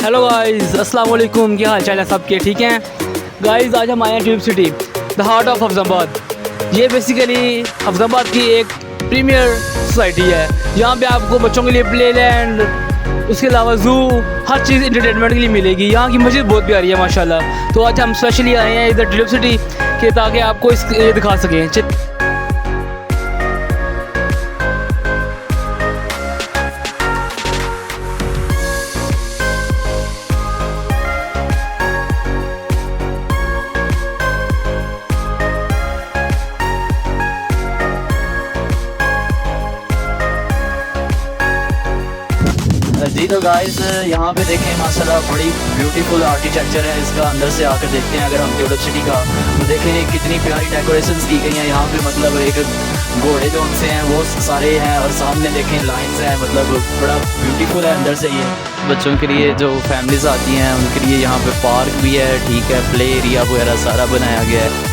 Hello guys, अस्सलाम वालेकुम। क्या हाल चाल है सबके? ठीक हैं गाइस। आज हम आए हैं tube city, the heart of Hafizabad. ये बेसिकली हफ्जाबाद की एक प्रीमियर सोसाइटी है। यहाँ पे आपको बच्चों के लिए प्ले लैंड, उसके अलावा ज़ू, हर चीज़ इंटरटेनमेंट के लिए मिलेगी। यहाँ की मस्जिद बहुत प्यारी है माशाल्लाह। तो आज हम स्पेशली आए हैं इधर ट्यूब सिटी के ताकि आपको इस दिखा सकें। जी तो गाइस यहाँ पे देखें माशाल्लाह बड़ी ब्यूटीफुल आर्किटेक्चर है इसका। अंदर से आकर देखते हैं अगर हम ट्यूलिप सिटी का, तो देखें कितनी प्यारी डेकोरेशंस की गई हैं यहाँ पे। मतलब एक घोड़े जो उनसे हैं वो सारे हैं और सामने देखें लाइंस हैं। मतलब बड़ा ब्यूटीफुल है अंदर से। ये बच्चों के लिए जो फैमिलीज़ आती हैं उनके लिए यहाँ पे पार्क भी है, ठीक है, प्ले एरिया वगैरह सारा बनाया गया है।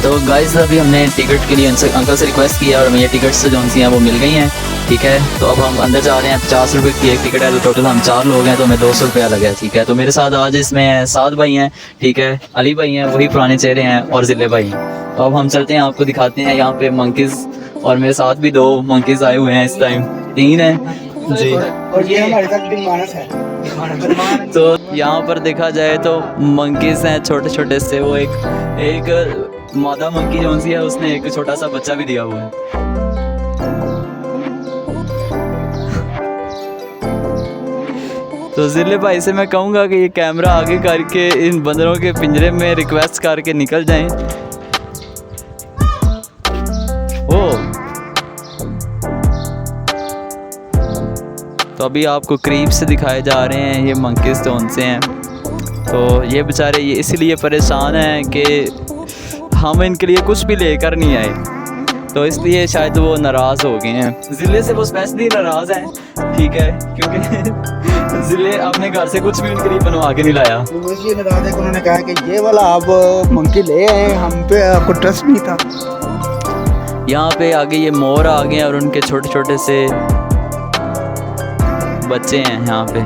तो गाइस अभी हमने टिकट के लिए अंकल से रिक्वेस्ट किया और हमें ये टिकट्स जो सी हैं वो मिल गई हैं, ठीक है। तो अब हम अंदर जा रहे हैं। 50 रुपये की एक टिकट है, तो टोटल हम 4 लोग हैं, तो हमें 200 रुपया लगा है, ठीक है। तो मेरे साथ आज इसमें 7 भाई हैं, ठीक है, अली भाई हैं, वही पुराने चेहरे हैं, और जिले भाई हैं। तो अब हम चलते हैं, आपको दिखाते हैं यहाँ पे मंकीज़। और मेरे साथ भी 2 मंकीज़ आए हुए हैं, इस टाइम 3 हैं जी। और ये हमारे साथ मानस है। तो यहाँ पर देखा जाए तो मंकीज़ हैं छोटे छोटे से। वो एक मादा मंकी जो सी है उसने एक छोटा सा बच्चा भी दिया हुआ है। तो जिले भाई से मैं कहूँगा कि ये कैमरा आगे करके इन बंदरों के पिंजरे में रिक्वेस्ट करके निकल जाएं। ओ तो अभी आपको करीब से दिखाए जा रहे हैं ये मंकीज़ तो उनसे हैं। तो ये बेचारे ये इसलिए परेशान हैं कि हम इनके लिए कुछ भी लेकर नहीं आए, तो इसलिए शायद वो नाराज़ हो गए हैं। ज़िले से वो स्पेशली नाराज़ हैं, ठीक है, क्योंकि ज़िले अपने घर से कुछ भी उनके लिए बनवा के नहीं लाया। वो इसलिए नाराज़ है कि उन्होंने कहा कि ये वाला आप मंकी ले आए, हम पे आपको ट्रस्ट नहीं था। यहाँ पे आगे ये मोर आ गए हैं और उनके छोटे छोटे से बच्चे हैं यहाँ पे।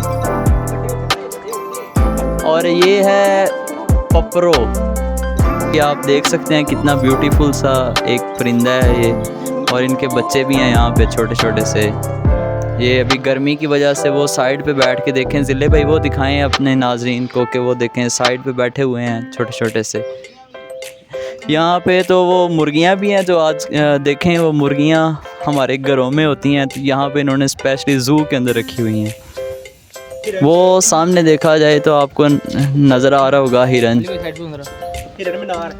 और ये है पपरो, कि आप देख सकते हैं कितना ब्यूटीफुल सा एक परिंदा है ये। और इनके बच्चे भी हैं यहाँ पे छोटे छोटे से। ये अभी गर्मी की वजह से वो साइड पे बैठ के, देखें ज़िले भाई वो दिखाएं अपने नाजरीन को कि वो देखें साइड पे बैठे हुए हैं छोटे छोटे से। यहाँ पे तो वो मुर्गियाँ भी हैं जो आज देखें वो मुर्गियाँ हमारे घरों में होती हैं, तो यहाँ पे इन्होंने स्पेशली ज़ू के अंदर रखी हुई हैं। वो सामने देखा जाए तो आपको नज़र आ रहा होगा हिरन मीनार,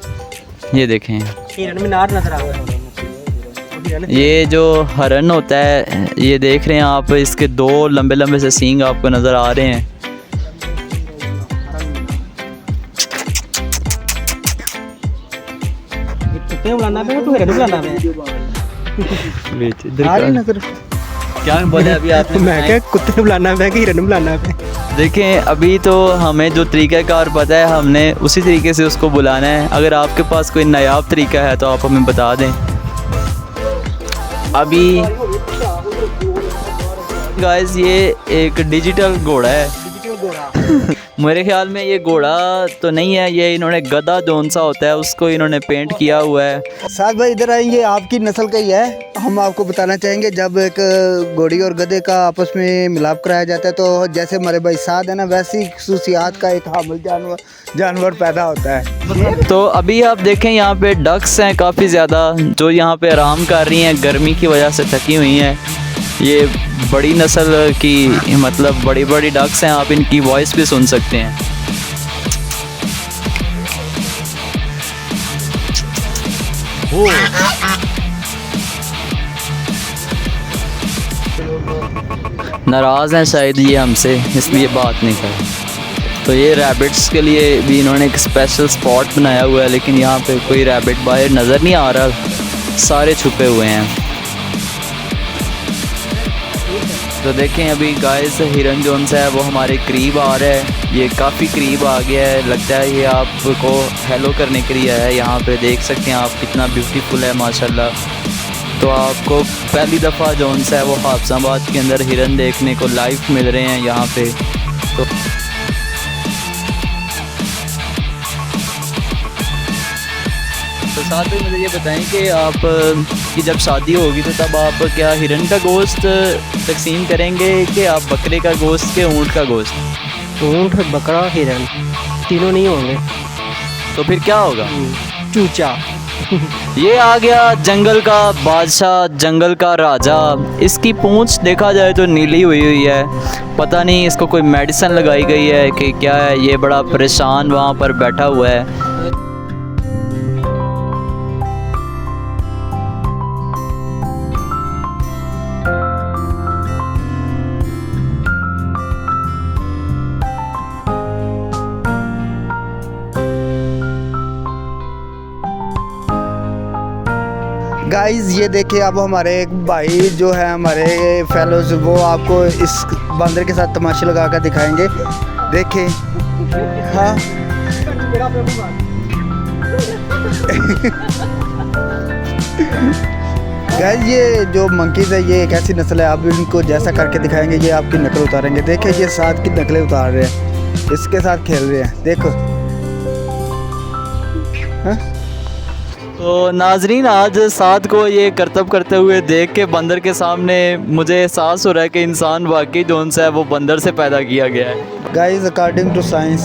ये देखें हिरन मीनार नजर आ रहा है। ये जो हरन होता है ये देख रहे हैं आप, इसके 2 लंबे लंबे से सींग आपको नज़र आ रहे हैं। कुत्ते बुलाना पे तो हिरन बुलाना पे क्या बोले अभी आपने? मैं क्या कुत्ते बुलाना पे कि हिरन बुलाना पे? देखें अभी तो हमें जो तरीक़ाकार पता है हमने उसी तरीके से उसको बुलाना है। अगर आपके पास कोई नायाब तरीका है तो आप हमें बता दें। अभी गाइस ये एक डिजिटल घोड़ा है। मेरे ख्याल में ये घोड़ा तो नहीं है, ये इन्होंने गधा जोन सा होता है उसको इन्होंने पेंट किया हुआ है। साथ भाई इधर आएंगे, आपकी नस्ल का ही है। हम आपको बताना चाहेंगे जब एक घोड़ी और गधे का आपस में मिलाप कराया जाता है तो जैसे हमारे भाई साथ है ना, वैसी खसूसियात का एक हामिल जानवर पैदा होता है। तो अभी आप देखें यहाँ पे डक्स हैं काफ़ी ज़्यादा जो यहाँ पे आराम कर रही हैं, गर्मी की वजह से थकी हुई हैं। ये बड़ी नस्ल की मतलब बड़ी बड़ी डक्स हैं, आप इनकी वॉइस भी सुन सकते हैं। नाराज़ हैं शायद ये हमसे, इसलिए बात नहीं कर। तो ये रैबिट्स के लिए भी इन्होंने एक स्पेशल स्पॉट बनाया हुआ है, लेकिन यहाँ पे कोई रैबिट बाहर नज़र नहीं आ रहा, सारे छुपे हुए हैं। तो देखें अभी गाइस हिरन जोन सा है वो हमारे करीब आ रहा है, ये काफ़ी करीब आ गया है। लगता है ये आपको हेलो करने के लिए है। यहाँ पे देख सकते हैं आप कितना ब्यूटीफुल है माशाल्लाह। तो आपको पहली दफ़ा जोन सा है वो हाफिज़ाबाद के अंदर हिरन देखने को लाइव मिल रहे हैं यहाँ पे। तो साथ में मुझे ये बताएं कि आप की जब शादी होगी तो तब आप क्या हिरन का गोश्त तकसीम करेंगे कि आप बकरे का गोश्त के ऊँट का गोश्त? ऊँट, बकरा, हिरन तीनों नहीं होंगे। तो फिर क्या होगा? चूचा। ये आ गया जंगल का बादशाह, जंगल का राजा। इसकी पूंछ देखा जाए तो नीली हुई हुई है, पता नहीं इसको कोई मेडिसिन लगाई गई है कि क्या है। ये बड़ा परेशान वहाँ पर बैठा हुआ है। गाइस ये देखिए, अब हमारे एक भाई जो है हमारे फेलोज, वो आपको इस बंदर के साथ तमाशे लगा कर दिखाएंगे। देखिए, हाँ गाइस ये जो मंकीज़ है ये एक ऐसी नस्ल है, आप इनको जैसा करके दिखाएंगे ये आपकी नकल उतारेंगे। देखिए ये साथ की नकलें उतार रहे हैं, इसके साथ खेल रहे हैं, देखो। हाँ? तो नाजरीन, आज साद को ये करतब करते हुए देख के बंदर के सामने मुझे एहसास हो रहा है कि इंसान वाकई जोन सा है वो बंदर से पैदा किया गया है। गाइस अकॉर्डिंग टू साइंस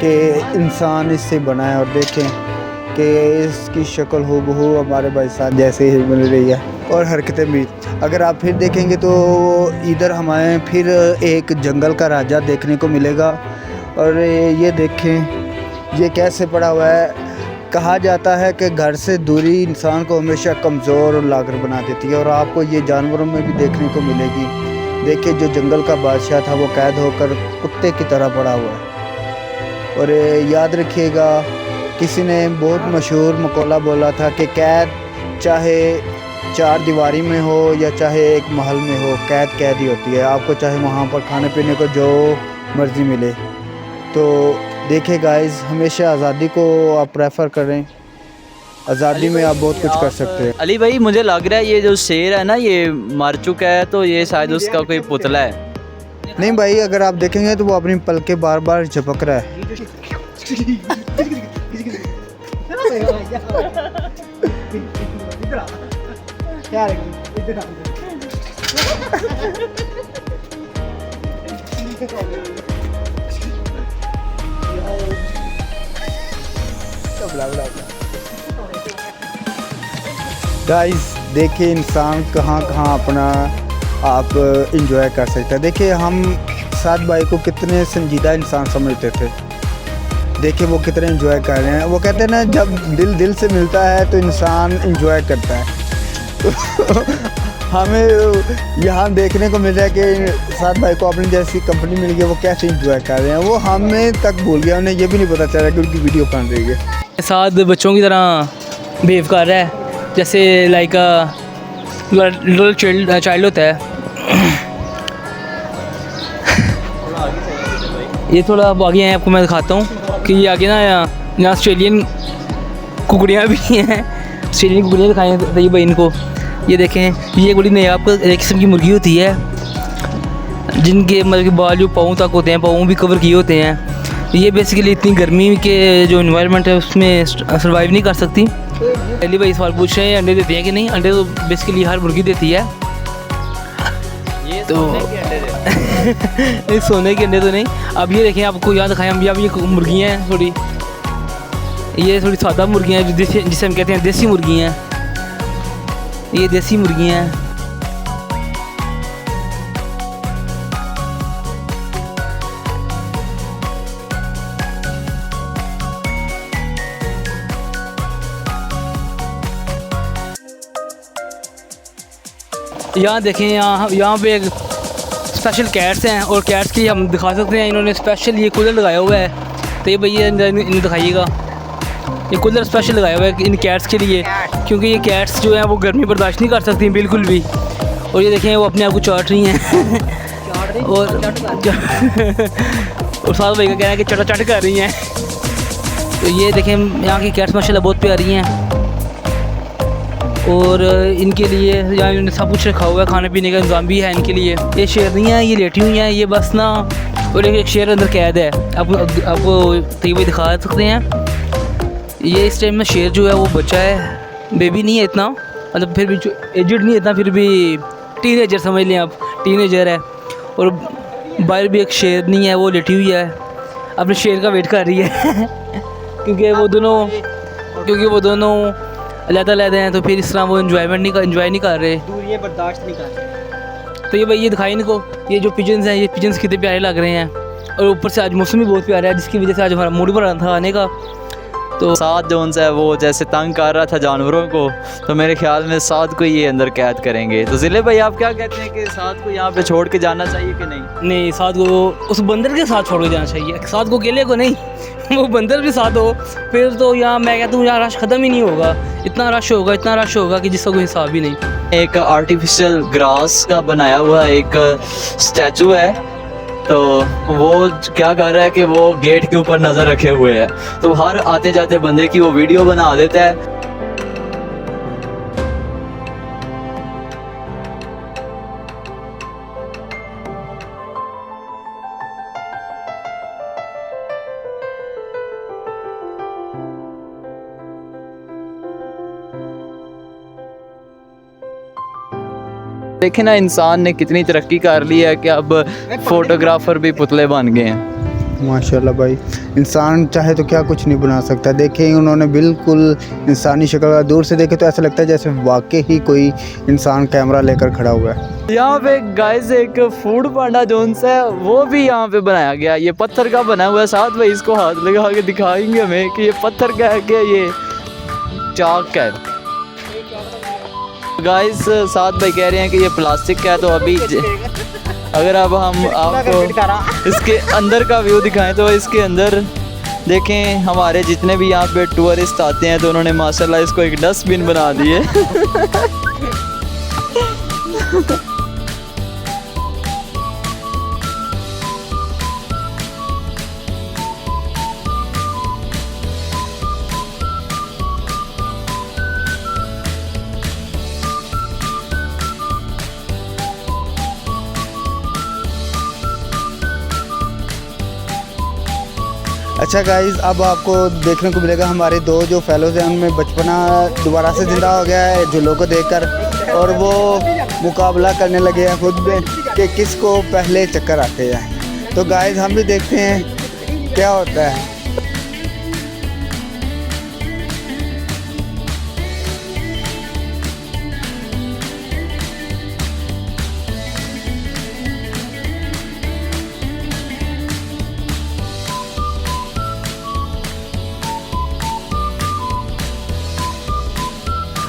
के इंसान इससे बना है, और देखें कि इसकी शक्ल हूबहू हमारे भाई साहब जैसे ही मिल रही है, और हरकतें भी। अगर आप फिर देखेंगे तो इधर हमें फिर एक जंगल का राजा देखने को मिलेगा। और ये देखें ये कैसे पड़ा हुआ है। कहा जाता है कि घर से दूरी इंसान को हमेशा कमज़ोर और लागर बना देती है, और आपको ये जानवरों में भी देखने को मिलेगी। देखिए जो जंगल का बादशाह था वो कैद होकर कुत्ते की तरह पड़ा हुआ है। और याद रखिएगा, किसी ने बहुत मशहूर मकौला बोला था कि कैद चाहे चार दीवारी में हो या चाहे एक महल में हो, कैद कैद ही होती है। आपको चाहे वहाँ पर खाने पीने को जो मर्ज़ी मिले। तो देखिए गाइस, हमेशा आज़ादी को आप प्रेफर करें। आज़ादी में आप बहुत कुछ कर सकते हैं। अली भाई, मुझे लग रहा है ये जो शेर है ना ये मर चुका है, तो ये शायद उसका कोई पुतला है। नहीं भाई, अगर आप देखेंगे तो वो अपनी पलकें बार बार झपक रहा है। गाइस देखिए इंसान कहाँ कहाँ अपना आप इंजॉय कर सकते हैं। देखिए हम साद भाई को कितने संजीदा इंसान समझते थे, देखिए वो कितने इंजॉय कर रहे हैं। वो कहते हैं ना, जब दिल दिल से मिलता है तो इंसान इंजॉय करता है। हमें यहाँ देखने को मिल रहा है कि साद भाई को अपनी जैसी कंपनी मिल गई, वो कैसे इंजॉय कर रहे हैं। वो हमें तक भूल गया, उन्हें ये भी नहीं पता चल रहा कि उनकी वीडियो बन रही है। साथ बच्चों की तरह बिहेव कर रहा है, जैसे लाइक लिटिल चाइल्ड होता है। ये थोड़ा आगे हैं, आपको मैं दिखाता हूँ कि ये आगे ना यहाँ ऑस्ट्रेलियन कुकड़ियाँ भी हैं। ऑस्ट्रेलियन कुकड़ियाँ दिखाएँ तैयब भाई इनको। ये देखें, ये बड़ी नायाब एक किस्म की मुर्गी होती है, जिनके मतलब कि बाल जो पाँव तक होते हैं, पाँव भी कवर किए होते हैं। ये बेसिकली इतनी गर्मी के जो इन्वायरमेंट है उसमें सर्वाइव नहीं कर सकती। अली भाई सवाल पूछ रहे हैं अंडे देती हैं कि नहीं। अंडे तो बेसिकली हर मुर्गी देती है। ये तो नहीं, सोने के अंडे तो नहीं। अब ये देखें, आपको यहाँ दिखाएं हम। अब ये मुर्गियाँ हैं थोड़ी, ये थोड़ी सादा मुर्गियाँ हैं जिसे हम कहते हैं देसी मुर्गियाँ। ये देसी मुर्गियाँ हैं। यहाँ देखें, यहाँ पे एक स्पेशल कैट्स हैं, और कैट्स की हम दिखा सकते हैं। इन्होंने स्पेशल ये कूलर लगाया हुआ है, तो ये भैया इन्हें दिखाइएगा। ये कूलर स्पेशल लगाया हुआ है इन कैट्स के लिए, क्योंकि ये कैट्स जो हैं वो गर्मी बर्दाश्त नहीं कर सकती बिल्कुल भी। और ये देखें, वो अपने आप को चाट रही हैं। और साथ भाई का कहना है कि चटा कर रही हैं। तो ये देखें, यहाँ की कैट्स माशाल्लाह बहुत प्यारी हैं। और इनके लिए यहाँ इन्होंने सब कुछ रखा हुआ है, खाने पीने का इंतजाम भी है इनके लिए। ये शेरनियाँ ये लेटी हुई हैं, ये बस ना और एक शेर अंदर कैद है। आपको तैयब भाई दिखा सकते हैं। ये इस टाइम में शेर जो है वो बच्चा है, बेबी नहीं है इतना, मतलब फिर भी एजड नहीं है इतना, फिर भी टीनेजर समझ लें आप, टीनेजर है। और बाहर भी एक शेर नहीं है, वो लेटी हुई है, अपने शेर का वेट कर रही है क्योंकि वो दोनों अलग-अलग हैं, तो फिर इस तरह वो एंजॉय नहीं कर रहे, दूरियां बर्दाश्त नहीं कर रहे। तो ये भाई ये दिखाई इनको, ये जो पिजन्स हैं, ये पिजन्स कितने प्यारे लग रहे हैं। और ऊपर से आज मौसम भी बहुत प्यारा है, जिसकी वजह से आज हमारा मूड बना था आने का। तो साद जोन है वो जैसे तंग कर रहा था जानवरों को, तो मेरे ख्याल में साद को ये अंदर कैद करेंगे। तो ज़िले भाई आप क्या कहते हैं कि साद को यहाँ पे छोड़ के जाना चाहिए कि नहीं? नहीं, साथ को उस बंदर के साथ छोड़ के जाना चाहिए, साथ को अकेले को नहीं वो बंदर भी साथ हो, फिर तो यहाँ मैं कहता हूँ यहाँ रश ख़त्म ही नहीं होगा, इतना रश होगा कि जिसका कोई हिसाब ही नहीं। एक आर्टिफिशियल ग्रास का बनाया हुआ एक स्टैचू है, तो वो क्या कर रहा है कि वो गेट के ऊपर नज़र रखे हुए है, तो हर आते जाते बंदे की वो वीडियो बना देता है। देखे ना इंसान ने कितनी तरक्की कर ली है कि अब फोटोग्राफर भी पुतले बन गए हैं। माशाल्लाह भाई, इंसान चाहे तो क्या कुछ नहीं बना सकता। देखें उन्होंने बिल्कुल इंसानी शक्ल, दूर से देखे तो ऐसा लगता है जैसे वाकई ही कोई इंसान कैमरा लेकर खड़ा हुआ है। यहाँ पे गाइस एक फूड पांडा जोन्स है, वो भी यहाँ पे बनाया गया, ये पत्थर का बना हुआ है। साथ में इसको हाथ लगा के दिखाएंगे हमें कि ये पत्थर का है क्या, ये चाक का है। गाइस साथ भाई कह रहे हैं कि ये प्लास्टिक का है, तो अभी अगर अब हम आपको इसके अंदर का व्यू दिखाएं तो इसके अंदर देखें, हमारे जितने भी यहाँ पे टूरिस्ट आते हैं तो उन्होंने माशाल्लाह इसको एक डस्टबिन बना दिए अच्छा गाइस, अब आपको देखने को मिलेगा हमारे दो जो फेलोज हैं उनमें बचपना दोबारा से ज़िंदा हो गया है झूलों को देखकर, और वो मुकाबला करने लगे हैं खुद में कि किसको पहले चक्कर आते हैं। तो गाइस हम भी देखते हैं क्या होता है।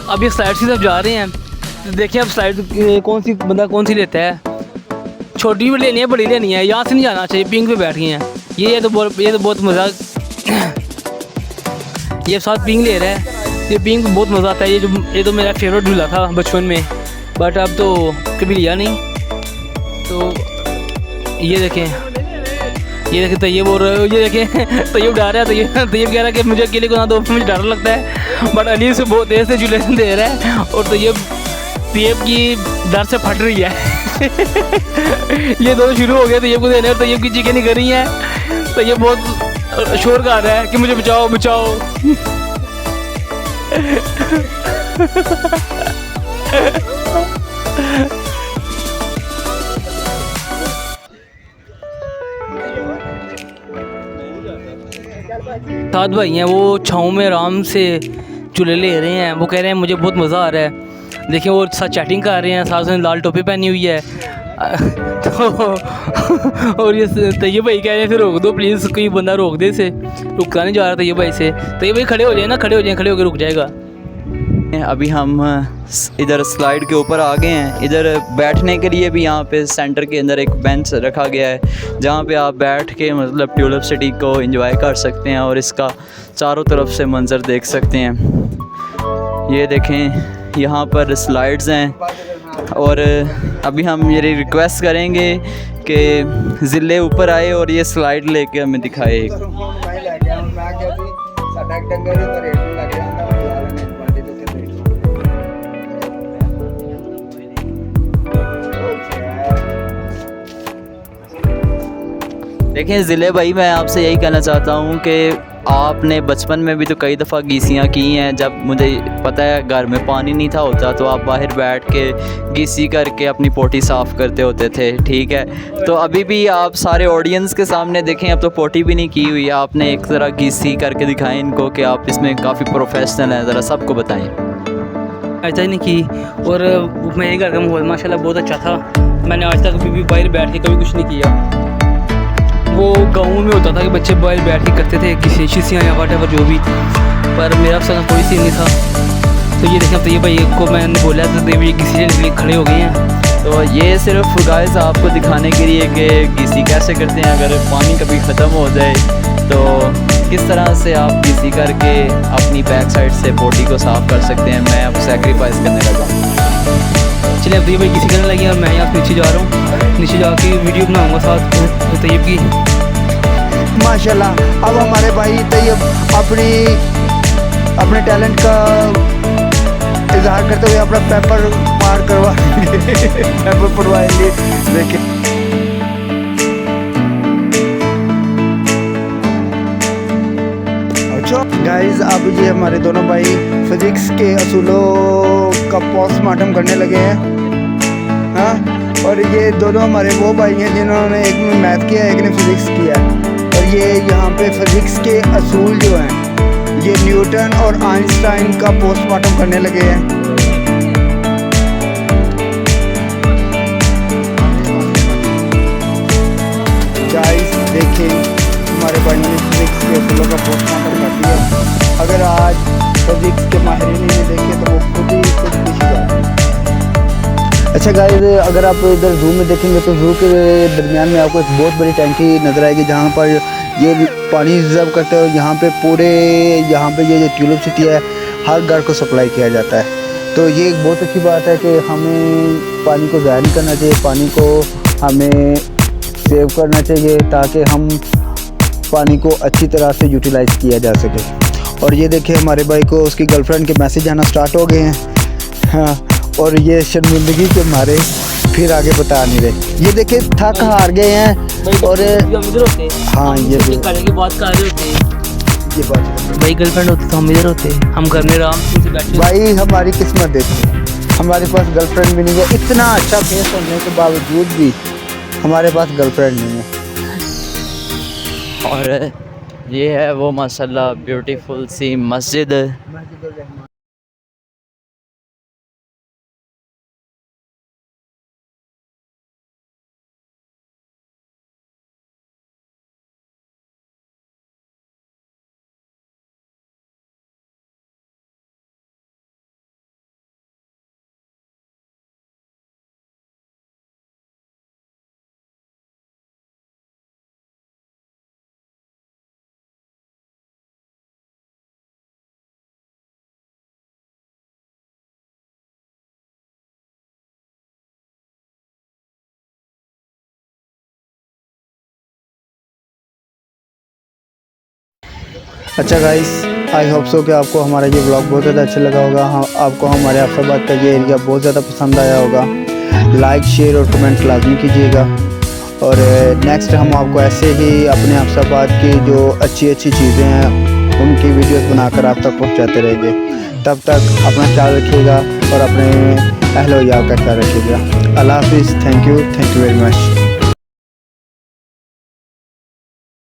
अब ये स्लाइड की तरफ जा रहे हैं, तो देखिए अब स्लाइड कौन सी लेता है। छोटी भी लेनी है, बड़ी लेनी है, यहाँ से नहीं जाना चाहिए। पिंक पे बैठ गए हैं, ये तो बहुत मज़ा ये साथ पिंक ले रहा है, ये पिंक बहुत मज़ा आता है। ये तो मेरा फेवरेट झूला था बचपन में, बट अब तो कभी लिया नहीं। तो ये देखें तैयब बोल रहे हो, ये देखें तैयब डर रहा है, तैयब कह रहा है कि मुझे अकेले को ना दो, मुझे डर लगता है। बट अली से बहुत देर से झूले दे रहा है, और तैयब की डर से फट रही है ये दोनों शुरू हो गए तैयब को देने, और तैयब की चीखें नहीं कर रही हैं। तैयब बहुत शोर कर रहा है कि मुझे बचाओ बचाओ सात भाई हैं, वो छाँव में आराम से झूले ले रहे हैं। वो कह रहे हैं मुझे बहुत मज़ा आ रहा है। देखिए वो साथ चैटिंग कर रहे हैं, साथ में लाल टोपी पहनी हुई है तो और ये तैयब भाई कह रहे हैं फिर रोक दो प्लीज़, कोई बंदा रोक दे इसे। रुका नहीं जा रहा तैयब भाई से। तैयब भाई खड़े हो जाए ना, खड़े होकर रुक जाएगा। अभी हम इधर स्लाइड के ऊपर आ गए हैं। इधर बैठने के लिए भी यहाँ पे सेंटर के अंदर एक बेंच रखा गया है, जहाँ पे आप बैठ के मतलब ट्यूलिप सिटी को एंजॉय कर सकते हैं और इसका चारों तरफ से मंजर देख सकते हैं। ये देखें यहाँ पर स्लाइड्स हैं, और अभी हम ये रिक्वेस्ट करेंगे कि ज़िले ऊपर आए और ये स्लाइड लेके हमें दिखाए। देखें ज़िले भाई, मैं आपसे यही कहना चाहता हूँ कि आपने बचपन में भी तो कई दफ़ा गीसियाँ की हैं। जब मुझे पता है घर में पानी नहीं था होता तो आप बाहर बैठ के गीसी करके अपनी पोटी साफ़ करते होते थे, ठीक है। तो अभी भी आप सारे ऑडियंस के सामने देखें, अब तो पोटी भी नहीं की हुई है, आपने एक ज़रा गीसी करके दिखाएं इनको कि आप इसमें काफ़ी प्रोफेशनल हैं, ज़रा सबको बताएं। ऐसा ही नहीं की। और मेरे घर का माहौल माशाल्लाह बहुत अच्छा था। मैंने आज तक कभी भी बाहर बैठ के कभी कुछ नहीं किया। वो गाँव में होता था कि बच्चे बाहर बैठ के करते थे किसी शीशियाँ या वाटेवर जो भी, पर मेरा साथ कोई सीन नहीं था। तो ये देखें, तो ये भाई को मैंने बोला तो ये किसी ने खड़े हो गए हैं। तो ये सिर्फ गाइस आपको दिखाने के लिए कि गीसी कैसे करते हैं। अगर पानी कभी ख़त्म हो जाए तो किस तरह से आप गीसी करके अपनी बैक साइड से बॉडी को साफ़ कर सकते हैं। मैं अब सेक्रीफाइस करने लगा हूँ। चलिए, अब ये भाई किसी करने लगी और मैं यहाँ नीचे जा रहा हूँ। नीचे जाके वीडियो बनाऊँगा साथ तैयब की। माशाल्लाह, अब हमारे भाई तैयब अपने टैलेंट का इजहार करते हुए अपना पेपर पार करवाएंगे पेपर पढ़वाएंगे। देखिए अच्छा गाइस, अब ये हमारे दोनों भाई फिजिक्स के असूलों का पोस्टमार्टम करने लगे हैं। हाँ, और ये दोनों हमारे वो भाई हैं जिन्होंने एक में मैथ किया, एक ने फिजिक्स किया। और ये यहाँ पे फिजिक्स के असूल जो हैं ये न्यूटन और आइंस्टाइन का पोस्टमार्टम करने लगे हैं। गाइस देखें, हमारे भाई ने फिजिक्स के असूलों का पोस्टमार्टम कर दिया। अगर आज फिजिक्स के माहिरीन ने देखे तो वो खुद ही कुछ खुश जाए। अच्छा गाइस, अगर आप इधर जू में देखेंगे तो जू के दरमियान में आपको एक बहुत बड़ी टैंकी नज़र आएगी जहाँ पर ये पानी रिजर्व करते हैं। यहाँ पे पूरे यहाँ पे ये जो ट्यूलिप सिटी है हर घर को सप्लाई किया जाता है। तो ये एक बहुत अच्छी बात है कि हमें पानी को ज़ाया नहीं करना चाहिए, पानी को हमें सेव करना चाहिए ताकि हम पानी को अच्छी तरह से यूटिलाइज़ किया जा सके। और ये देखिए, हमारे भाई को उसकी गर्लफ्रेंड के मैसेज आना स्टार्ट हो गए हैं। हाँ, और ये शर्मिंदगी के मारे फिर आगे बता नहीं रहे। ये देखिए, थक हार गए हैं। और हाँ, ये भी बात कर रहे होते ये बात भाई, गर्लफ्रेंड होती तो हम इधर होते, हम घर में आराम से बैठे। भाई हमारी किस्मत देखिए, हमारे पास गर्लफ्रेंड भी नहीं है। इतना अच्छा फेस होने के बावजूद भी हमारे पास गर्लफ्रेंड नहीं है। और ये है वो माशाल्लाह ब्यूटीफुल सी मस्जिद। अच्छा गाइस, आई होप सो कि आपको हमारा ये ब्लॉग बहुत ज़्यादा अच्छा लगा होगा। हाँ, आपको हमारे अफसाबाद का ये एरिया बहुत ज़्यादा पसंद आया होगा। लाइक, शेयर और कमेंट लाजमी कीजिएगा। और नेक्स्ट हम आपको ऐसे ही अपने अफसाबाद की जो अच्छी अच्छी चीज़ें हैं उनकी वीडियोस बनाकर आप तक पहुंचाते रहेंगे। तब तक अपना ख्याल रखिएगा और अपने अहल व इयाल का ख्याल रखिएगा। अल्लाह हाफिज़। Thank you very much.